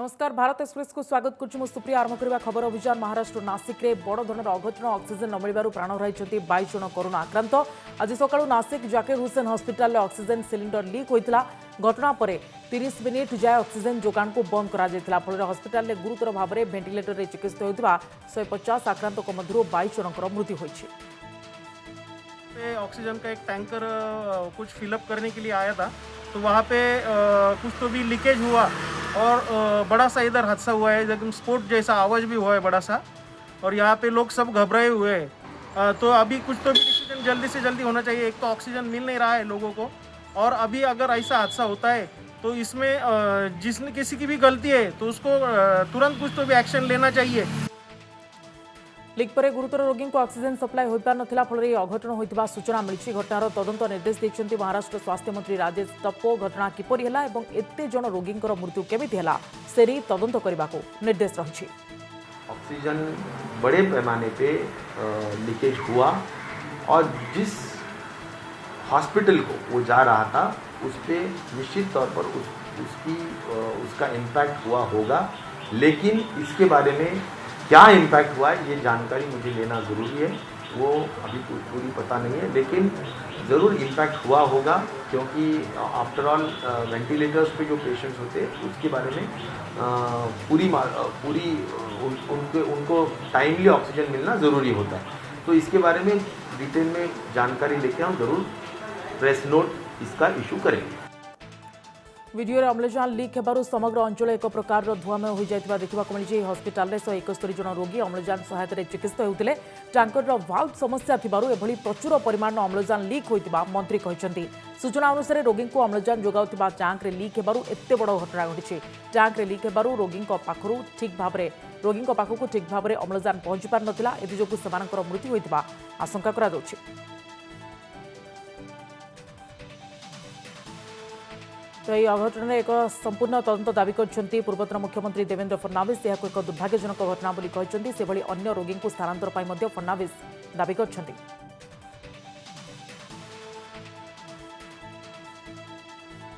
नमस्कार भारत एक्सप्रेस को स्वागत करुँ सुप्रिया आरंभ करवा खबर अभियान महाराष्ट्र नासिक में बड़ धरण अघटन ऑक्सीजन न मिलवर प्राण हराई 22 जन कोरोना आक्रांत आज सकाळु Nashik Zakir Hussain hospital oxygen cylinder leak होता घटना पर 30 मिनिट जाए ऑक्सीजन जोगान को बंद कर फल हॉस्पिटल में गुरुतर भाव में वेंटिलेटर में चिकित्सित होता 150 आक्रांत मध्य 22 जनकर मृत्यु होती। ऑक्सीजन का एक टैंकर कुछ फिलअप करने के लिए आया था तो वहाँ पे कुछ तो भी लीकेज हुआ और बड़ा सा इधर हादसा हुआ है, एकदम स्पोर्ट जैसा आवाज़ भी हुआ है बड़ा सा, और यहाँ पे लोग सब घबराए हुए हैं। तो अभी कुछ तो भी डिसीजन जल्दी से जल्दी होना चाहिए। एक तो ऑक्सीजन मिल नहीं रहा है लोगों को, और अभी अगर ऐसा हादसा होता है तो इसमें जिसने किसी की भी गलती है तो उसको तुरंत कुछ तो भी एक्शन लेना चाहिए। लीक पर गुरुतर रोगी को ऑक्सीजन सप्लाई हो पार नथिला फल अघटन होता सूचना मिली। घटनार तदंत निर्देश देते महाराष्ट्र स्वास्थ्य मंत्री राजेश टप्पो। घटना किपरि है और एते जन रोगी मृत्यु केमिति है से तदंत करने को निर्देश रही। ऑक्सीजन बड़े पैमाने पे लीकेज हुआ और जिस हॉस्पिटल को वो जा रहा था उस पर निश्चित तौर पर उसका इम्पैक्ट हुआ होगा, लेकिन इसके बारे में क्या इम्पैक्ट हुआ है ये जानकारी मुझे लेना ज़रूरी है। वो अभी पूरी पता नहीं है, लेकिन ज़रूर इम्पैक्ट हुआ होगा, क्योंकि आफ्टर ऑल वेंटिलेटर्स पे जो पेशेंट्स होते हैं उसके बारे में पूरी उनको टाइमली ऑक्सीजन मिलना ज़रूरी होता है। तो इसके बारे में डिटेल में जानकारी लेके हम ज़रूर प्रेस नोट इसका इशू करेंगे। वीडियो अम्लजान लीक होबारु समग्र अंचल एक प्रकार धुआमय हो जाइतिबा देखिबाकु मिली। हॉस्पिटल में 171 जन रोगी अम्लजान सहायता चिकित्सित होते। टैंकर वाल्व समस्या थिबारु एभली प्रचुर परिमाण अम्लजान लीक होइतिबा मंत्री कहते। सूचना अनुसार रोगी को अम्लजान जोगाउतिबा टैंक लीक होबारु एते बड़ घटना घटी। टैंक लीक होबारु रोगी पाखरु ठीक भाव रोगी पाखकु ठीक भाव में अम्लजान पहुंची पार नथिला। एथिजोगु सेमानकर मृत्यु होइतिबा आशंका करा जाउछि। तो यह अघटन एक संपूर्ण तदंत दावी कर पूर्वतन मुख्यमंत्री देवेंद्र फडणवीस। यह एक दुर्भाग्यजनक घटना बोली कहते। से भली अन्य रोगी को स्थानांतर पाई मध्य फडणवीस दावी करछन्ति।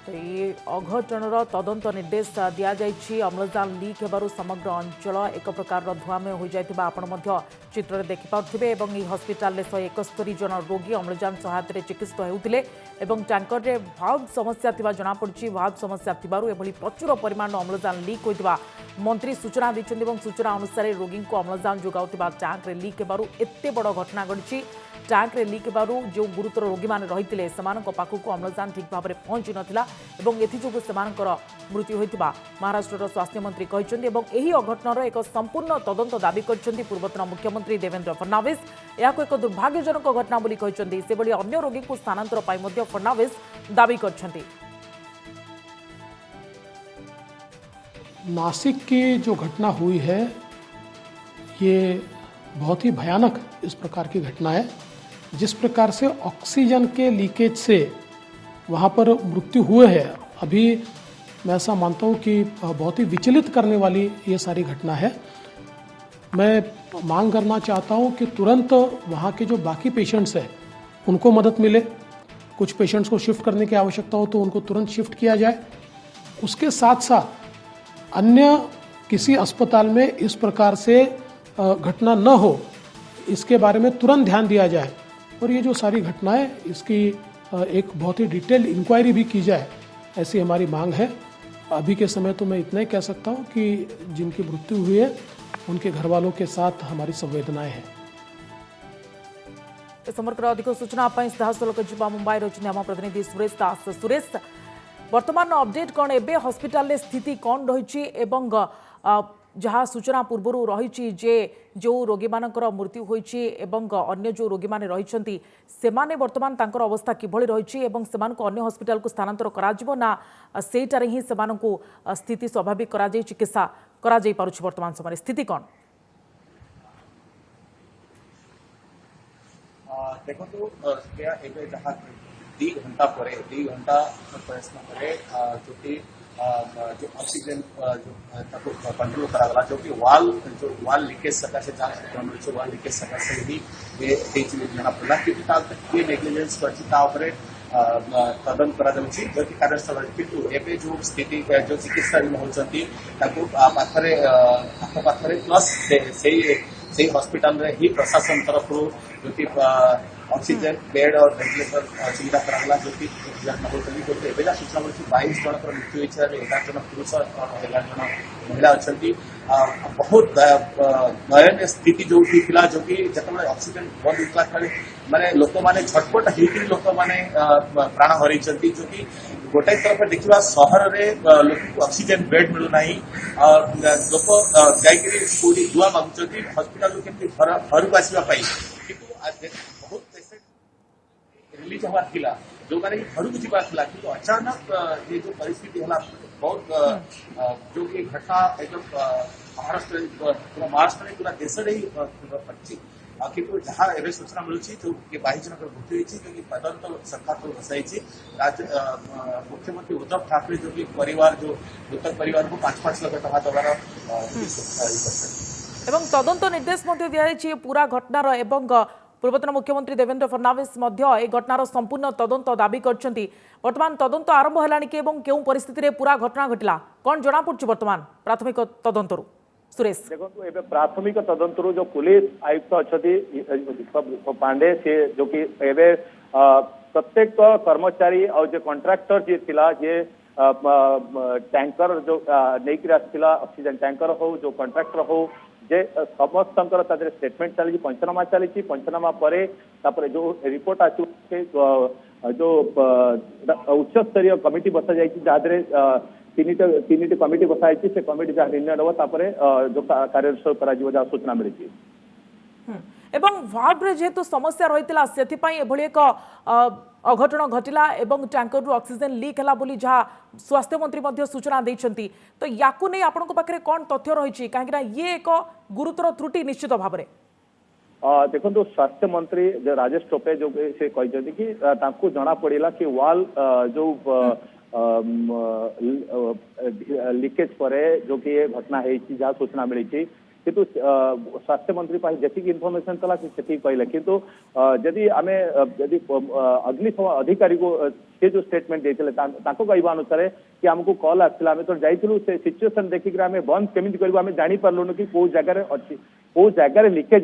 तो ये अघटनर तदंत निर्देश दिया जाइछि। अम्लजान लीक होबारु समग्र अंचल एक प्रकार धुआमय हो जाइतिबा आपण मध्य चित्र देखि पाउथिबे। एवं यह हॉस्पिटल में 171 जन रोगी अम्लजान सहायता चिकित्सित होउतिले एवं टैंकर रे भाल्व समस्या थिबा जଣା पड़छि। भाल्व समस्या थिबारु एभली प्रचुर परिमाण अम्लजान लीक होइतिबा मंत्री सूचना दैछन्ति। एवं सूचना अनुसार रोगी को अम्लजान जोगाउतिबा टैंक रे लीक होबारु एते बड़ घटना घटिछि। टैंक रे लीक होबारु जो गुरुतर रोगी माने रहितिले सेमानक पाखकु अम्लजान ठीक भाव में पहुंची नथिला एवं एथिजोगु सेमानकर मृत्यु होइतिबा महाराष्ट्र स्वास्थ्य मंत्री कहछन्ति। एवं एही अघटनर एक संपूर्ण तदंत दावी करछन्ति पूर्वतन मुख्यमंत्री देवेंद्र फडणवीस। याको एक दुर्भाग्यजनक घटना बोली कहछन्ति। से भली अन्य रोगी को स्थानांतर पाई मध्य फडणवीस दावी करछन्ति। नासिक की जो घटना हुई है ये बहुत ही भयानक इस प्रकार की घटना है। जिस प्रकार से ऑक्सीजन के लीकेज से वहाँ पर मृत्यु हुए है, अभी मैं ऐसा मानता हूँ कि बहुत ही विचलित करने वाली ये सारी घटना है। मैं मांग करना चाहता हूँ कि तुरंत वहाँ के जो बाकी पेशेंट्स हैं उनको मदद मिले। कुछ पेशेंट्स को शिफ्ट करने की आवश्यकता हो तो उनको तुरंत शिफ्ट किया जाए। उसके साथ साथ अन्य किसी अस्पताल में इस प्रकार से घटना न हो, इसके बारे में तुरंत ध्यान दिया जाए। और ये जो सारी घटनाएं इसकी एक बहुत ही डिटेल इंक्वायरी भी की जाए, ऐसी हमारी मांग है। अभी के समय तो मैं इतना ही कह सकता हूँ कि जिनकी मृत्यु हुई है उनके घर वालों के साथ हमारी संवेदनाएं हैं। समग्र अधिक सूचना मुंबई रही आम प्रतिनिधि सुरेश दास। सुरेश, वर्तमान अपडेट कौन एबे हॉस्पिटल स्थिति कौन रही जहाँ सूचना पूर्व रही जे जो रोगी मानकर मृत्यु होइछि एवं अन्य जो रोगी माने रहिछन्ति सेमाने वर्तमान तांकर अवस्था किभଳି रहिछि एवं सेमानक अन्य हॉस्पिटल को स्थानांतर करा जिवो ना सेटारे ही सेमानकु स्थिति स्वाभाविक करा जाय चिकित्सा करा जाय पारुछि वर्तमान समय स्थिति कौन? देखो तो क्या एक जहाँ 2 घंटा प्रयत्न करे जो ऑक्सीजन जो कंट्रोल करा जो कि वाल लीकेज सकाशे वाल लीकेज सकाशे ही जना पड़ा कि ये नेग्लिजेंस करछि ता उपरे तदन करा जाउछि जो कि कार्यस्थल किंतु एबे जो स्थिति जो चिकित्सा होउछंती ताकू पाखरे प्लस से हॉस्पिटल रे ही प्रशासन तरफ जो कि ऑक्सीजन बेड और वेंटिलेटर सुविधा कराला जो कि एबे सूचना मिली 22 जन मृत्यु होइछ 11 जन पुरुष और 11 जन महिला अच्छी बहुत दयनीय स्थिति जो थिला जो कि जतबे ऑक्सीजन बंद होता खाली माने लोक माने छटपट हेकि लोक माने प्राण हरैछंती जो कि गोटे तरफ देखिबा शहर रे लोक को ऑक्सीजन बेड मिलु नाही और लोक जाईकरी कोडी दुआ मागुछंती हॉस्पिटल केमती घर को आसीबा पाई किंतु आज बहुत पेशेंट रिलीज हवा थिला जो माने घर को जीवा थिला किंतु अचानक ये जो परिस्थिति हला बहुत जो कि घटना एकदम महाराष्ट्र में पूरा देश रे पड़ची किंतु जहाँ एवं सूचना मिलूँ जो कि 22 जन मृत्यु होती जो कि तदंत सरकार को बसाई राज्य मुख्यमंत्री उद्धव ठाकरे जो कि परिवार जो मृतक परिवार को 5-5 लाख टका देवार एवं तदंत निर्देश दिखाई पूरा घटनार एवं पूर्वतन मुख्यमंत्री देवेंद्र फडणवीस ए घटनार संपूर्ण तदंत दाबी करछंती। वर्तमान तदंत आरंभ हेलानी कि एवं केउ परिस्थिति रे पूरा घटना घटिला कोन जणा पड़छि वर्तमान प्राथमिक तदंतरु सुरेश देखो एबे प्राथमिक तदंतरु जो पुलिस आयुक्त अच्छी पांडे से जो कि एबे प्रत्येक कर्मचारी और जो कॉन्ट्रैक्टर जी थिला जे टैंकर जो नेकी आसला ऑक्सीजन टैंकर हो जो कॉन्ट्रैक्टर हो जे समस्त स्टेटमेंट चली पंचनामा चली पंचनामा पर जो रिपोर्ट आसु जो उच्च स्तरीय कमिटी बसा जाए तीन कमिटी बसाई से कमिटी जहाँ निर्णय नब जो कार्यानुष्ठान करा सूचना मिली एवं वार्ड रे जेतु समस्या रही से एक अघटन घटिला एवं टैंकर रु ऑक्सीजन लीक है बोली जहाँ स्वास्थ्य मंत्री सूचना देइछंती तो याकू नहीं आपन पाखे कौन तथ्य रही कहीं ये एक गुरुतर त्रुटि निश्चित भाव में देखो स्वास्थ्य मंत्री जो राजेश टोपे जो से कहते कि जना पड़ा कि वाल जो लीकेज पर जो कि घटना है जहाँ सूचना मिली किंतु स्वास्थ्य मंत्री पास जी इनफॉरमेशन चला से कहले किंतु जदि आम जदि अग्निशम अधिकारी को से जो स्टेटमेंट देते कहवा अनुसार कि आमको कॉल आसाला आम तो जाइलु से सिचुएशन देखिक आम बंद केमी करूँ आम जापरलुन कि कौ जगार अच्छी कौ जगार लिकेज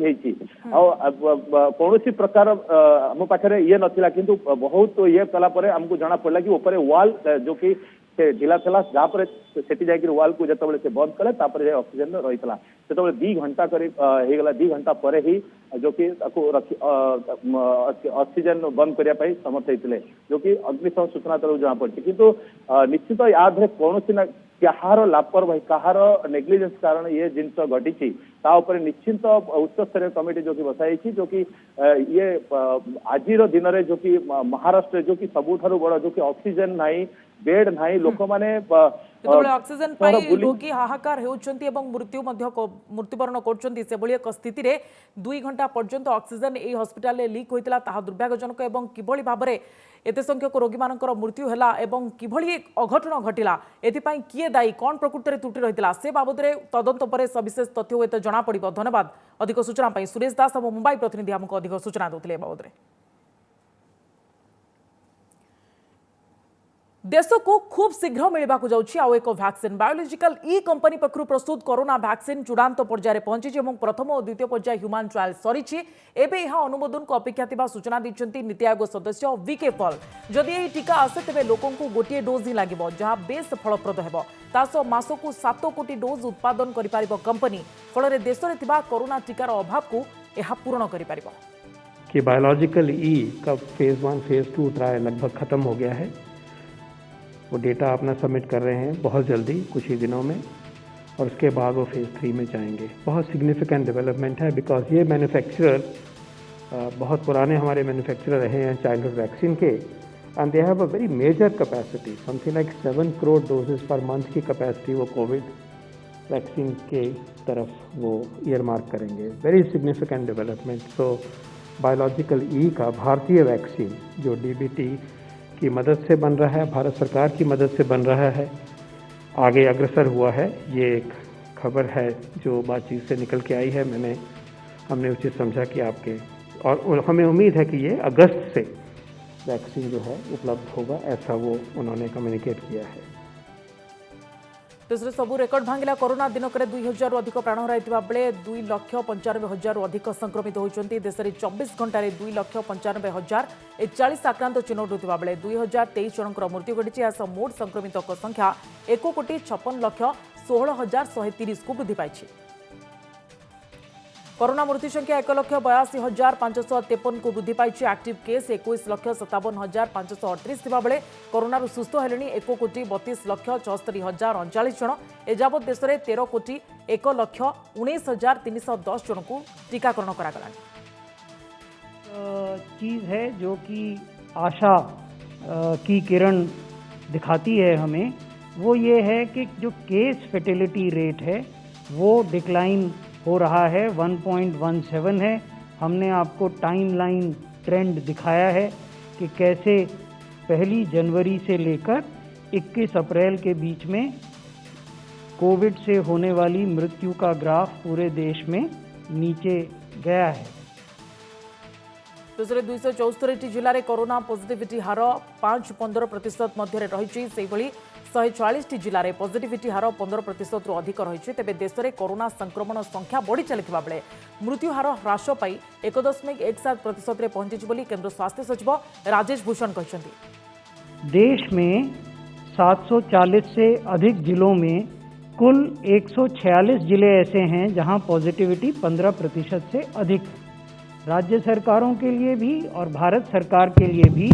कौन प्रकार आम पाखे ये नाला किंतु बहुत ये कलापर आमको जना पड़ा कि ऊपर वाल जो कि से ढिला था जहाँपर से जाकर वाल को जो से बंद कले ऑक्सीजन रही था से 2 घंटा करीब होगला 2 घंटा पर ही जो कि ऑक्सीजन बंद करने समर्थ होते जो कि अग्निशम सूचना तरफ जना पड़ी किंतु निश्चित याद कौन ना कहार लापरवाही कहार नेग्लिजेंस कारण ये जिनस घटी निश्चिंत उच्च स्तरीय कमिटी जो कि बसाई जो कि ये आज दिन में जो कि महाराष्ट्र जो कि सबुठारु बड़ जो कि ऑक्सीजन नहीं बेड नहीं लोक माने ऑक्सीजन रोगी हाहाकार होउछंती एवं मृत्युवरण करछंती से भली एक स्थिति रे 2 घंटा पर्यंत ऑक्सीजन ए हॉस्पिटल रे लीक होइतला ताहा दुर्भाग्यजनक एवं किभली भाबरे एते संख्यक रोगी मानकर मृत्यु हैला एवं किभली एक अघटन घटिला एथिपाई किए दायी कोन प्रकृति रे त्रुटि रहितला से बाबद रे तदंत परे सविशेष तथ्य होते जना पड़िबो। धन्यवाद अधिक सूचना पई सुरेश दास हम मुंबई प्रतिनिधि हमको अधिक सूचना दोतले बाबद रे। देश को खूब शीघ्र मिलवा जाऊँगी आउ एक वैक्सीन बायोलॉजिकल ई कंपनी पक्षर प्रस्तुत कोरोना वैक्सीन चूड़ांत पर्यायर पहुंची और प्रथम और द्वितीय पर्याय ह्यूमन ट्रायल सरी एवं यह अनुमोदन को अपेक्षा थी सूचना देते नीति आयोग सदस्य वीके पॉल जदि यह टीका आसे तेज लोक गोटे डोज ही लगे जहाँ बेस फलप्रद हो मासक 7 कोटी डोज उत्पादन कर कंपनी फल देश में कोरोना टीकार अभाव को यह पूरण कर कि बायोलॉजिकल ई का फेज 1 फेज 2 ट्रायल लगभग खत्म हो गया है। वो डेटा अपना सबमिट कर रहे हैं बहुत जल्दी कुछ ही दिनों में और उसके बाद वो फेज़ 3 में जाएंगे। बहुत सिग्निफिकेंट डेवलपमेंट है बिकॉज ये मैन्युफैक्चरर बहुत पुराने हमारे मैन्युफैक्चरर रहे हैं चाइल्डहुड वैक्सीन के and they have a very major capacity something like 7 crore doses per month की कैपेसिटी वो कोविड वैक्सीन के तरफ वो ईयर मार्क करेंगे। Very significant development. So biological E का भारतीय वैक्सीन जो DBT की मदद से बन रहा है, भारत सरकार की मदद से बन रहा है, आगे अग्रसर हुआ है। ये एक खबर है जो बातचीत से निकल के आई है। हमने उचित समझा कि आपके और हमें उम्मीद है कि ये अगस्त से वैक्सीन जो है उपलब्ध होगा, ऐसा वो उन्होंने कम्युनिकेट किया है। देश में सबू रेकर्ड भांगिला कोरोना दिनक 2000 अधिक प्राण हराई बेले 2,95,000 अधिक संक्रमित होती। देश में 24 घंटे 2,95,041 आक्रांत चिन्ह होता बेले 2023 जनकर मृत्यु घटी। मोट संक्रमित संख्या 1,56,16,130 को वृद्धि पाई। कोरोना मृत्यु संख्या 1,82,553 को वृद्धि पाई। एक्टिव केस 21,57,538 थिबा बेले कोरोना सुस्थ हेलेनी 1,32,74,039 जन। एजावत देश में 13,01,19,310 जन को टीकाकरण करागला। चीज़ है जो कि आशा की किरण दिखाती है हमें, वो ये है कि जो केस फेटिलिटी रेट है वो डिक्लाइन हो रहा है, 1.17 है। हमने आपको टाइमलाइन ट्रेंड दिखाया है कि कैसे 1 जनवरी से लेकर 21 अप्रैल के बीच में कोविड से होने वाली मृत्यु का ग्राफ पूरे देश में नीचे गया है। दूसरे 274 जिले में कोरोना पॉजिटिविटी हार 5-15% मध्य रही। 144 जिले में पॉजिटिविटी हार 15% रु अधिक रही। तेज देश में कोरोना संक्रमण संख्या बढ़ी चलता बेले मृत्यु हार ह्रास पाई 1.17% रे पहुंची बोली केंद्र स्वास्थ्य सचिव राजेश भूषण कहते। देश में 740 से अधिक जिलों में कुल 146 जिले ऐसे हैं जहां पॉजिटिविटी 15% से अधिक है। राज्य सरकारों के लिए भी और भारत सरकार के लिए भी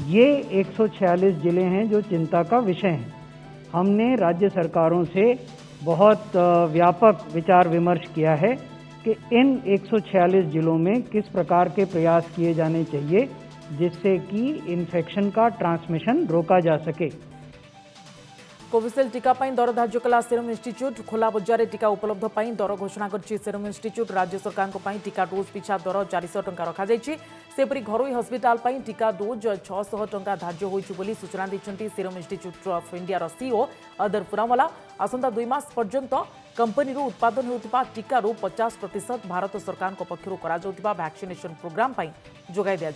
ये 146 जिले हैं जो चिंता का विषय हैं। हमने राज्य सरकारों से बहुत व्यापक विचार विमर्श किया है कि इन 146 जिलों में किस प्रकार के प्रयास किए जाने चाहिए जिससे कि इन्फेक्शन का ट्रांसमिशन रोका जा सके। कोविशील्ड टीका दर धार्य कला सीरम इंस्टीट्यूट। खोला बजार टीका उपलब्ध दर घोषणा कर सीरम इंस्टीट्यूट। राज्य सरकार टीका डोज पिछा दर 400 टंका रखा। सेपरी घरोई हस्पिटाल टीका डोज 600 टंका धार्य होती सूचना देते Serum Institute of India CEO Adar Poonawalla. आसंता 2 मास पर्यंत कंपनी उत्पादन होता टीकार 50% भारत सरकार पक्षर वैक्सीनेशन प्रोग्राम जोगाई दिया।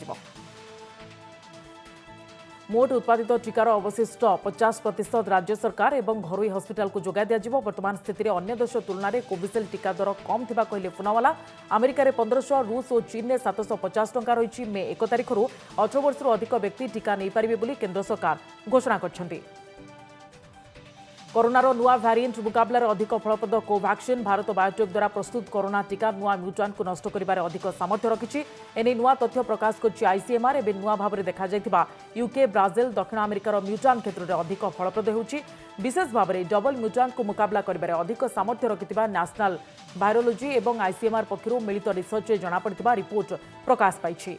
मोट उत्पादित टीकार अवशिष्ट 50% राज्य सरकार एवं घरोई हस्पिटाल को जोगाई दिया। वर्तमान स्थिति में अन्य देश तुलन में कोविशील्ड टीका दर कम थिबा कहले पुनावाला। अमेरिका में 1500, रूस और चीन में 750 टंका रही। मे 1 तारिख 18 वर्ष अधिक व्यक्ति टीका नहीं पारिबे बोली केंद्र सरकार घोषणा करछन्ती। कोरोनार नुआ भैरिएंट मुकाबलार अधिक फलप्रद कोवैक्सीन। भारत बायोटेक द्वारा प्रस्तुत कोरोना टीका नुआ म्यूटांट को नष्ट करिबारे अधिक सामर्थ्य रखिछि। एने नुआ तथ्य प्रकाश करछि आईसीएमआर। एबे नुआ भाव में देखा जायतिबा यूके, ब्राजिल, दक्षिण अमेरिकार म्यूटांट क्षेत्र में अधिक फलप्रद होउछि। विशेष भाव में डबल म्यूटांट को मुकाबला करिबारे अधिक सामर्थ्य रखितिबा नेशनल वायरोलॉजी एवं आईसीएमआर पक्षरु मिलित रिसर्च जना पड़ितिबा रिपोर्ट प्रकाश पाइछि।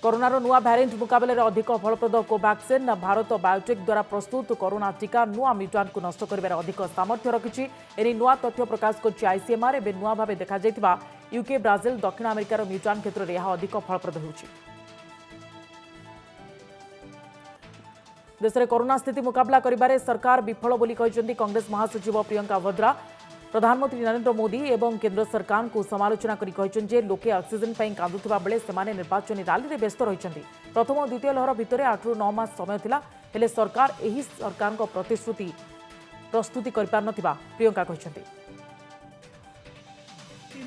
कोरोनार नुआ भैरिएंट मुकाबले अधिक फलप्रद कोवैक्सीन। भारत बायोटेक द्वारा प्रस्तुत कोरोना टीका नुआ म्यूटांट को नष्ट करिबारे अधिक सामर्थ्य रखिछि। एने नुआ तथ्य प्रकाश करछि आईसीएमआर। एबे नुआ भावे देखा जायतिबा यूके, ब्राजिल, दक्षिण अमेरिकार म्यूटांट क्षेत्र में यह अधिक फलप्रद होउछि। देश में कोरोना स्थिति मुकाबला करिबारे सरकार विफल बोली कहिसेंती कांग्रेस महासचिव प्रियंका भद्रा। प्रधानमंत्री नरेंद्र मोदी एवं केंद्र सरकार को समालोचना करी कहिसेंती लोके ऑक्सीजन पई कांदुथिबा बेले सेमाने निर्वाचन रैली रे व्यस्त रहिसेंती। प्रथम और द्वितीय लहर भितर 8 ରୁ 9 मास समय थिला हेले सरकार एही सरकार को प्रस्तुति करि पार नथिबा Priyanka कहिसेंती।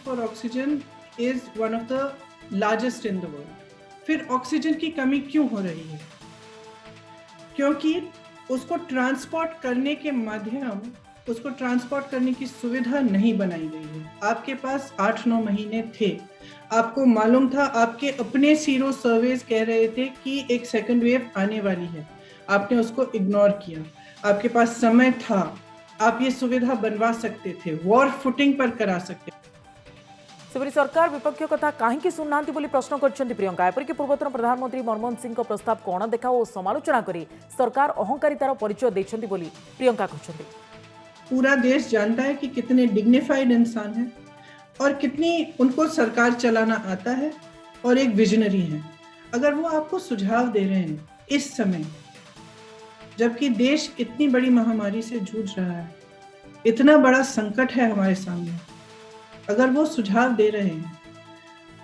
For oxygen is one of the largest in the world. फिर ऑक्सीजन की कमी क्यों हो रही है? क्योंकि उसको ट्रांसपोर्ट करने के माध्यम, उसको ट्रांसपोर्ट करने की सुविधा नहीं बनाई गई है। आपके पास 8-9 महीने थे, आपको मालूम था, आपके अपने सीरो सर्वेज कह रहे थे कि एक सेकंड वेव आने वाली है, आपने उसको इग्नोर किया। आपके पास समय था, आप ये सुविधा बनवा सकते थे, वॉर फुटिंग पर करा सकते थे। सेपरी सरकार विपक्ष कथा कहीं सुनना बोली प्रश्न करछन्ती प्रियंका। एपरिक पूर्वतन प्रधानमंत्री मनमोहन सिंह को प्रस्ताव को अणदेखा और समालोचना करी सरकार अहंकारितार परिचय देछन्ती बोली प्रियंका कहछन्ती। पूरा देश जानता है कि कितने डिग्निफाइड इंसान हैं और कितनी उनको सरकार चलाना आता है और एक विजनरी है। अगर वो आपको सुझाव दे रहे हैं इस समय, जबकि देश इतनी बड़ी महामारी से जूझ रहा है, इतना बड़ा संकट है हमारे सामने, अगर वो सुझाव दे रहे हैं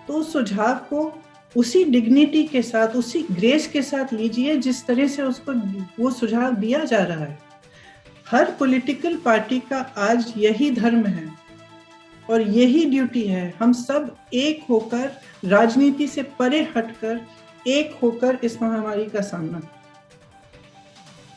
तो उस सुझाव को उसी डिग्निटी के साथ, उसी ग्रेस के साथ लीजिए जिस तरह से उसको वो सुझाव दिया जा रहा है। हर पॉलिटिकल पार्टी का आज यही धर्म है और यही ड्यूटी है, हम सब एक होकर, राजनीति से परे हटकर एक होकर इस महामारी का सामना।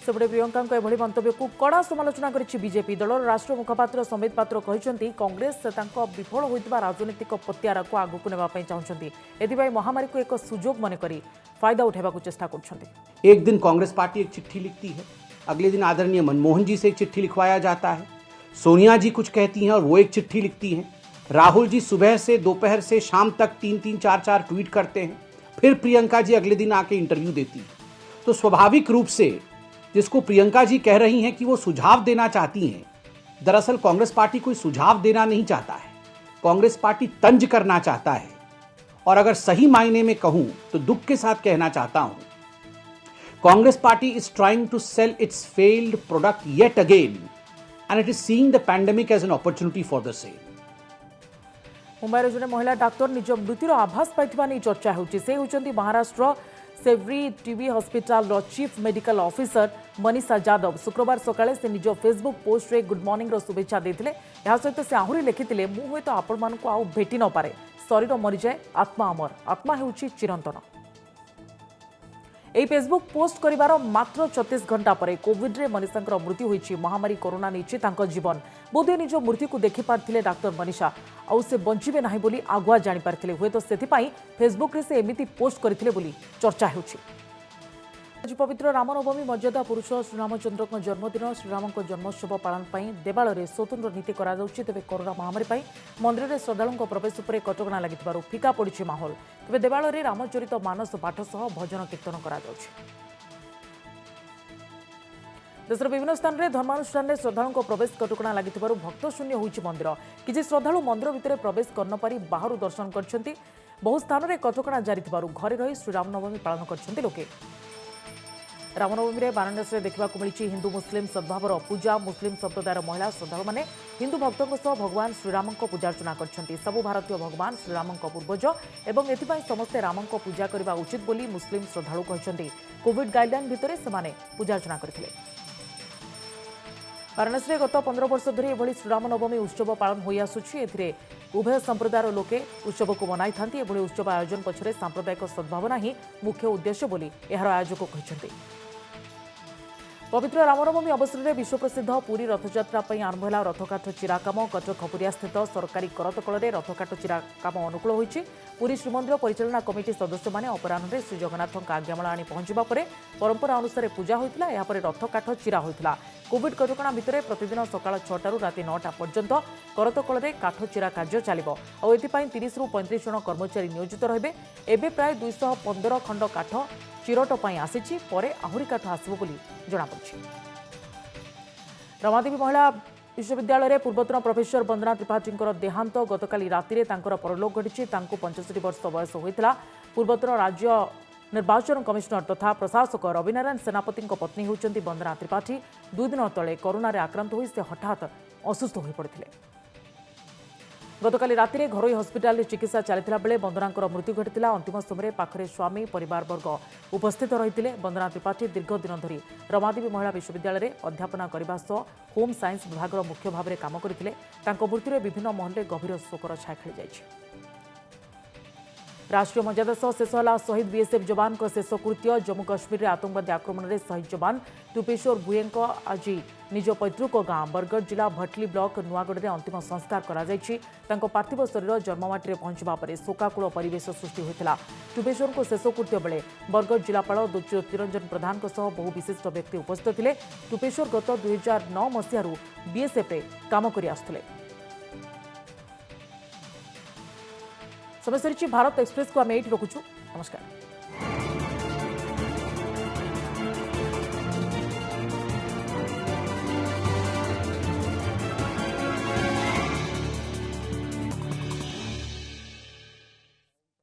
सेपटे प्रियंका एभली मंतव्य को कड़ा समालोचना करिछि बीजेपी। दलर राष्ट्रीय मुखपात्र संबित पात्र कहते कांग्रेस विफल होइतिबा राजनीतिक पत्यारा को आगकु नेबा पई चाहुछन्ति। एथिबाई महामारी को एक सुजोग मन करी फायदा उठाइबा को चेष्टा करछन्ति। एक दिन कांग्रेस पार्टी एक चिट्ठी लिखती है, अगले दिन आदरणीय मनमोहन जी से एक चिट्ठी लिखवाया जाता है, सोनिया जी कुछ कहती हैं और वो एक चिट्ठी लिखती हैं, राहुल जी सुबह से दोपहर से शाम तक 3-3 4-4 ट्वीट करते हैं, फिर प्रियंका जी अगले दिन आके इंटरव्यू देती है। तो स्वाभाविक रूप से जिसको प्रियंका जी कह रही हैं कि वो सुझाव देना चाहती हैं, दरअसल कांग्रेस पार्टी कोई सुझाव देना नहीं चाहता है, कांग्रेस पार्टी तंज करना चाहता है। और अगर सही मायने में कहूं तो दुख के साथ कहना चाहता हूं, Congress party is trying to sell its failed product yet again and it is seeing the pandemic as an opportunity for the sale. मुंबईर जने महिला डाक्तर निज मृत्युर आभास पाइथिबा नै चर्चा होउछि। से होउछन्ति Maharashtra Sewri TB hospital chief medical officer Manisha Yadav. शुक्रवार सकाळे से निज फेसबुक पोस्ट रे गुड मॉर्निंग रो शुभेच्छा देथिले। या सहित से आहुरी लिखिथिले, मु होय तो आपण मानकु आउ भेटि न पारे, शरीर मरि जाए आत्मा अमर, आत्मा हेउछि चिरंतन। এই ফেসবুক পোস্ট করিবার মাত্র 36 ঘণ্টা পরে কোভিড রে মনীষাঙ্কর মৃত্যু হয়েছে। মহামারী করোনা নেইছে তাঙ্ক জীবন। बोधे निज मृत्यु को देखि पारथिले डाक्टर मनीषा, आउ से बंचिबे नाही बोली आगुआ जानि पारथिले। हुए तो सेथिपाई फेसबुक रे से एमिति पोस्ट करथिले बोली चर्चा हेउछि। आज पवित्र रामनवमी मर्यादा पुरुष श्रीरामचंद्र जन्मदिन। श्रीराम जन्मोत्सव पालन पर देवालय में स्वतंत्र नीति करा जाउछि। तेबे कोरोना महामारी पर मंदिर में श्रद्धालुओं प्रवेश पर कटकणा लगिथिबारु फीका पड़िछि माहौल। तेबे देवालय में रामचरित मानस पाठ सह भजन कीर्तन करा जाउछि। देशर विभिन्न स्थान में धर्मानुष्ठान में श्रद्धालुओं प्रवेश कटकणा लगिथिबारु भक्त शून्य होइछि मंदिर। किछि श्रद्धालु मंदिर भितर प्रवेश करन पारि बाहरु दर्शन करछन्ति। बहु स्थान में कटकणा जारी थिबारु घरे रही श्रीरामनवमी पालन करछन्ति लोके। रामनवमी में वाराणसी में देखा मिली हिंदू मुस्लिम सद्भावर पूजा। मुस्लिम संप्रदायर महिला श्रद्धालु मैंने हिंदू भक्तों सह भगवान श्रीराम पूजार्चना करछन्ति। सबु भारतीय भगवान श्रीराम पूर्वज एवं एथिपाई समस्ते राम पूजा करने उचित बोली मुस्लिम श्रद्धालु कहते। कोविड गाइडलाइन भितर से पूजार्चना करथिले। वाराणसी में गत 15 वर्ष धरी एभली श्रीरामनवमी उत्सव पालन हो आसुछि। एथिरे उभय संप्रदायर लोके उत्सव को मनाई थांती। एभली उत्सव आयोजन पछरे सांप्रदायिक सद्भावना ही मुख्य उद्देश्य बोली एहार आयोजक कहते। पवित्र रामनवमी अवसर में विश्व प्रसिद्ध पुरी रथयात्रा आरंभ है रथकाठ चिरा काम। कटक खपुरिया स्थित सरकारी करतकल में रथकाठ चिरा काम अनुकूल होइछि। पुरी श्रीमंदिर परिचालना कमिटी सदस्य माने अपराह्न श्री जगन्नाथ आज्ञामाला आनी पहुंचवा पर परंपरा अनुसार पूजा होइतिला। या पर रथकाठ चिरा होइतिला। कोविड कटकणा भितर प्रतिदिन सकाळ 6 राति 9 पर्यंत करतकल में काठ चिरा कार्य चलिबो। आ एथिपाई 30 रु 35 जन कर्मचारी नियोजित रहिबे। एबे प्राय 215 खंड काठ चिरट पाई आसीछि, परे आहुरी काठ आसिबो बोली जणा पड़छि। रमादेवी महिला विश्वविद्यालय पूर्वतन प्रोफेसर वंदना त्रिपाठी देहांत गतकाली राति परलोक घटी। 65 वर्ष बयस होता। पूर्वतन राज्य निर्वाचन कमिशनर तथा प्रशासक रविनारायण सेनापति पत्नी होती वंदना त्रिपाठी। 2 दिन तले कोरोना आक्रांत होई से हठात असुस्थ हो पड़ते। गतकाली राति घरोई हस्पिटाल चिकित्सा चलता बेले वंदना मृत्यु घटी। अंतिम समय पाखरे स्वामी परिवारवर्ग उपस्थित रही। वंदना त्रिपाठी दीर्घ दिन धरी रमादेवी महिला विश्वविद्यालय अध्यापना करने सह होम साइंस विभाग मुख्य भाव में काम करते। मृत्यु विभिन्न महल में गभीर शोकर छाया खेली जाइछि। राष्ट्रीय मर्यादा सह शेष है शहीद बीएसएफ जवान को शेष कृत्य। जम्मू काश्मीर में आतंकवादी आक्रमण में शहीद जवान टुपेश्वर भुए आज निज पैतृक गां बरगढ़ जिला भटली ब्लॉक नुआगढ़ में अंतिम संस्कार कर पार्थिव शरीर जन्ममाटी में पहुंचवा पर शोकाकूल परिवेश सृष्टि होता। टुपेश्वर को शेष कृत्य बेले बरगढ़ जिलापाल ज्योतिरंजन प्रधान बहु विशिष्ट व्यक्ति उपस्थित थे। टुपेश्वर गत 2009 मसीह बीएसएफ काम कर आसुले। समय सरी भारत एक्सप्रेस को आम ये रखुचु। नमस्कार।